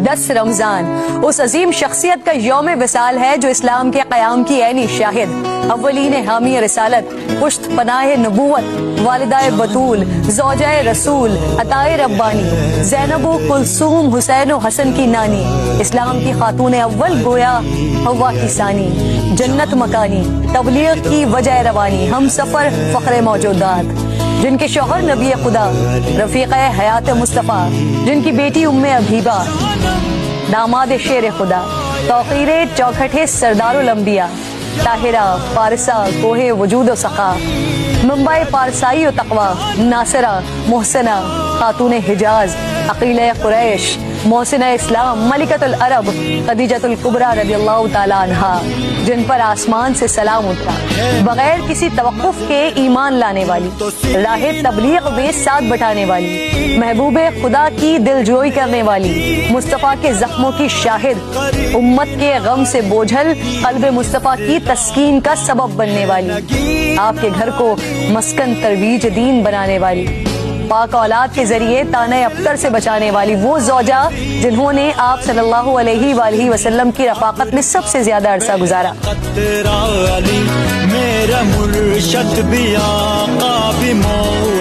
10 رمضان اس عظیم شخصیت کا یوم وصال ہے جو اسلام کے قیام کی عینی شاہد، اولین حامی رسالت، پشت پناہ نبوت، والدہ بطول، زوجہ رسول، عطائے ربانی، زینب و کلثوم حسین و حسن کی نانی، اسلام کی خاتون اول گویا حوا کی ثانی، جنت مکانی، تبلیغ کی وجہ روانی، ہم سفر فخر موجودات، جن کے شوہر نبی خدا، رفیق حیات مصطفیٰ، جن کی بیٹی ام حبیبہ، داماد شیر خدا، توقیر چوکھٹے سردار الانبیاء، طاہرہ فارسہ کوہ وجود و سخا، منبع پارسائی و تقوی، ناصرہ محسنہ خاتون حجاز، عقیلہ قریش، محسنہ اسلام، ملکۃ العرب، خدیجۃ الکبریٰ رضی اللہ تعالی عنہا، جن پر آسمان سے سلام اترا، بغیر کسی توقف کے ایمان لانے والی، راہ تبلیغ میں ساتھ بٹانے والی، محبوب خدا کی دل جوئی کرنے والی، مصطفیٰ کے زخموں کی شاہد، امت کے غم سے بوجھل قلب مصطفیٰ کی تسکین کا سبب بننے والی، آپ کے گھر کو مسکن ترویج دین بنانے والی، پاک اولاد کے ذریعے تانہ ابتر سے بچانے والی وہ زوجہ جنہوں نے آپ صلی اللہ علیہ وآلہ وسلم کی رفاقت میں سب سے زیادہ عرصہ گزارا۔ میرا مرشد بھی آقا بھی مولا